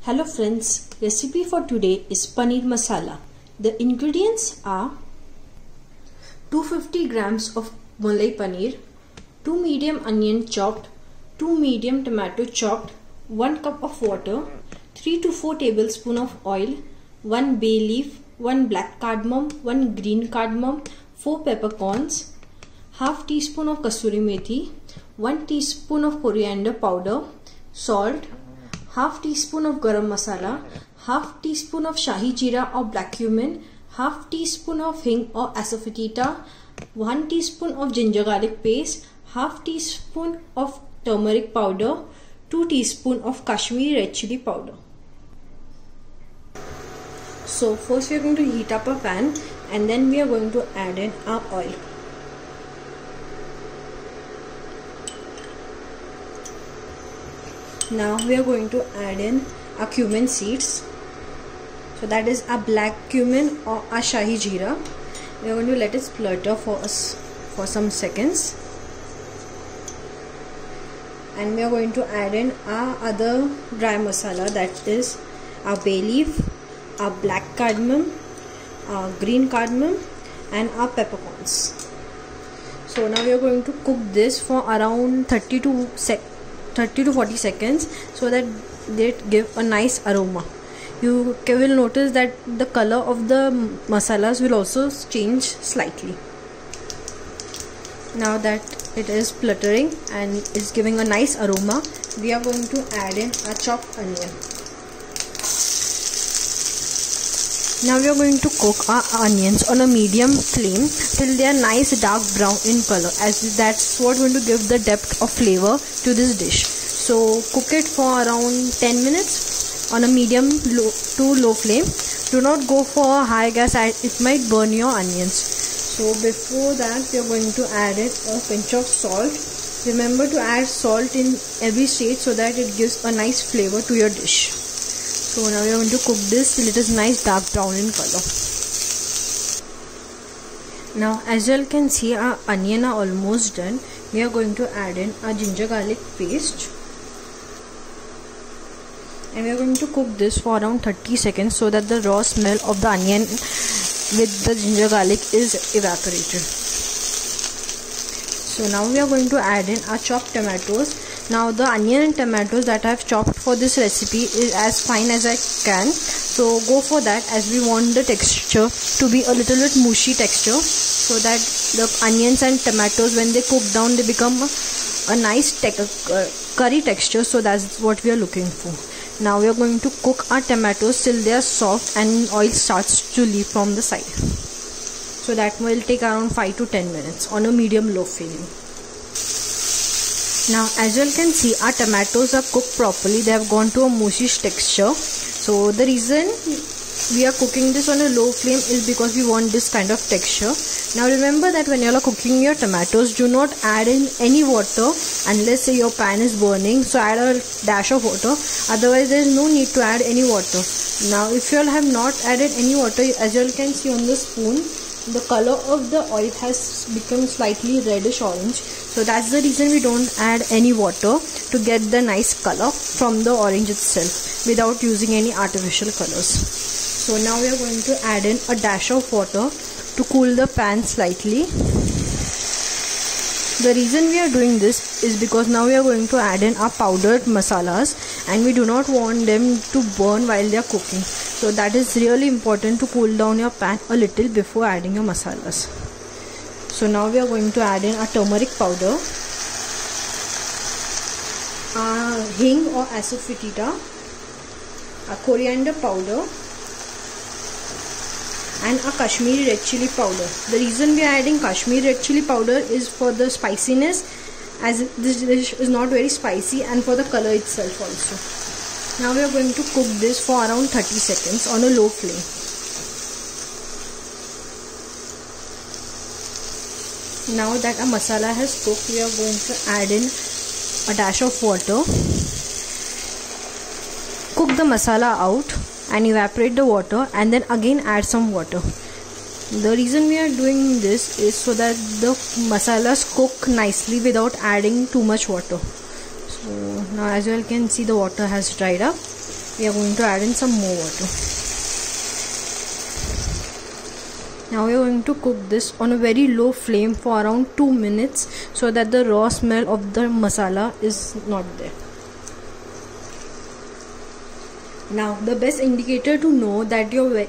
Hello friends, recipe for today is paneer masala. The ingredients are 250 grams of malai paneer, 2 medium onion chopped, 2 medium tomato chopped, 1 cup of water, 3 to 4 tablespoons of oil, 1 bay leaf, 1 black cardamom, 1 green cardamom, 4 peppercorns, half teaspoon of kasuri methi, 1 teaspoon of coriander powder, salt, half teaspoon of garam masala, half teaspoon of shahi jeera or black cumin, half teaspoon of hing or asafoetida, 1 teaspoon of ginger garlic paste, half teaspoon of turmeric powder, 2 teaspoon of Kashmiri red chili powder. So first we are going to heat up a pan and then we are going to add in our oil. Now we are going to add in our cumin seeds. So that is a black cumin or a shahi jeera. We are going to let it splutter for some seconds. And we are going to add in our other dry masala, that is our bay leaf, our black cardamom, our green cardamom and our peppercorns. So now we are going to cook this for around 30 to 40 seconds so that they give a nice aroma. You will notice that the color of the masalas will also change slightly. Now that it is spluttering and is giving a nice aroma, we are going to add in a chopped onion. Now we are going to cook our onions on a medium flame till they are nice dark brown in color, as that's what going to give the depth of flavor to this dish. So cook it for around 10 minutes on a medium to low flame. Do not go for a high gas, it might burn your onions. So before that we are going to add in a pinch of salt. Remember to add salt in every stage so that it gives a nice flavor to your dish. So now we are going to cook this till it is nice dark brown in color. Now as you all can see, our onion are almost done. We are going to add in our ginger garlic paste. And we are going to cook this for around 30 seconds so that the raw smell of the onion with the ginger garlic is evaporated. So now we are going to add in our chopped tomatoes. Now the onion and tomatoes that I have chopped for this recipe is as fine as I can. So go for that, as we want the texture to be a little bit mushy texture, so that the onions and tomatoes, when they cook down, they become a nice curry texture. So that's what we are looking for. Now we are going to cook our tomatoes till they are soft and oil starts to leave from the side. So that will take around 5 to 10 minutes on a medium low flame. Now as you all can see, our tomatoes are cooked properly. They have gone to a mushy texture. So the reason we are cooking this on a low flame is because we want this kind of texture. Now remember that when you are cooking your tomatoes, do not add in any water unless say your pan is burning. So add a dash of water, otherwise there is no need to add any water. Now if you all have not added any water, as you all can see on the spoon, the color of the oil has become slightly reddish orange. So that's the reason we don't add any water, to get the nice color from the orange itself without using any artificial colors. So now we are going to add in a dash of water to cool the pan slightly. The reason we are doing this is because now we are going to add in our powdered masalas and we do not want them to burn while they are cooking. So that is really important to cool down your pan a little before adding your masalas. So now we are going to add in our turmeric powder, our hing or asafoetida, our coriander powder and a Kashmiri red chili powder. The reason we are adding Kashmiri red chili powder is for the spiciness, as this dish is not very spicy, and for the color itself also. Now we are going to cook this for around 30 seconds on a low flame. Now that our masala has cooked, we are going to add in a dash of water. Cook the masala out and evaporate the water, and then again add some water. The reason we are doing this is so that the masalas cook nicely without adding too much water. So now as you all can see, the water has dried up. we are going to add in some more water. Now we are going to cook this on a very low flame for around 2 minutes so that the raw smell of the masala is not there. Now the best indicator to know that your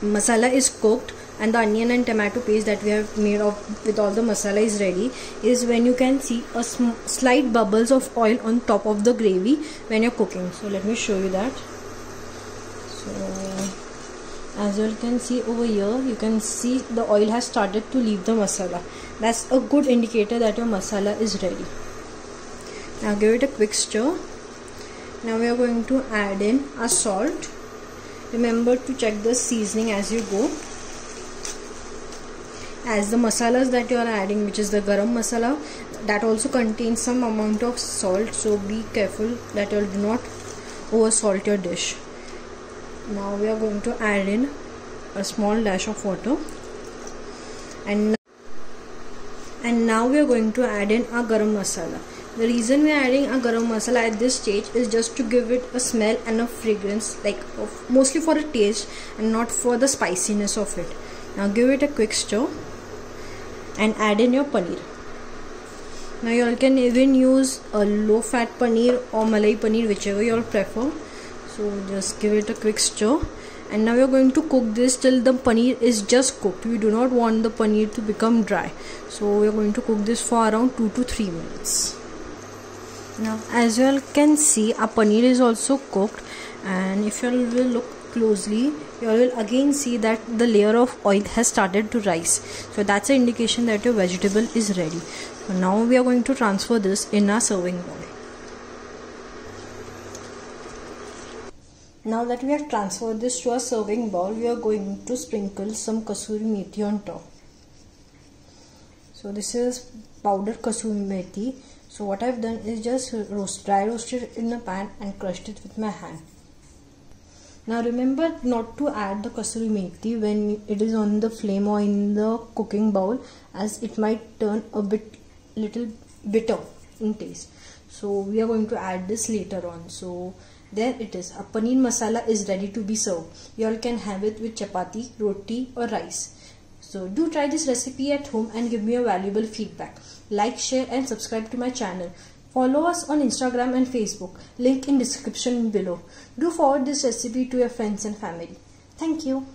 masala is cooked and the onion and tomato paste that we have made of with all the masala is ready is when you can see a slight bubbles of oil on top of the gravy when you're cooking. So let me show you that. So as you can see over here, you can see the oil has started to leave the masala. That's a good indicator that your masala is ready. Now give it a quick stir. Now we are going to add in our salt. Remember to check the seasoning as you go, as the masalas that you are adding, which is the garam masala, that also contains some amount of salt, so be careful that you do not over salt your dish. Now we are going to add in a small dash of water, and now we are going to add in our garam masala. The reason we are adding a garam masala at this stage is just to give it a smell and a fragrance, like mostly for a taste and not for the spiciness of it. Now give it a quick stir and add in your paneer. Now you all can even use a low fat paneer or malai paneer, whichever you all prefer. So just give it a quick stir, and now we are going to cook this till the paneer is just cooked. We do not want the paneer to become dry, so we are going to cook this for around 2 to 3 minutes. Now as you all can see, our paneer is also cooked, and if you all will look closely, you all will again see that the layer of oil has started to rise. So that's an indication that your vegetable is ready. So now we are going to transfer this in our serving bowl. Now that we have transferred this to our serving bowl, we are going to sprinkle some kasuri methi on top. So this is powdered kasuri methi. So what I've done is just dry roasted it in a pan and crushed it with my hand. Now remember not to add the kasuri methi when it is on the flame or in the cooking bowl, as it might turn a little bitter in taste. So we are going to add this later on. So there it is. A paneer masala is ready to be served. You all can have it with chapati, roti or rice. So do try this recipe at home and give me your valuable feedback. Like, share and subscribe to my channel. Follow us on Instagram and Facebook. Link in description below. Do forward this recipe to your friends and family. Thank you.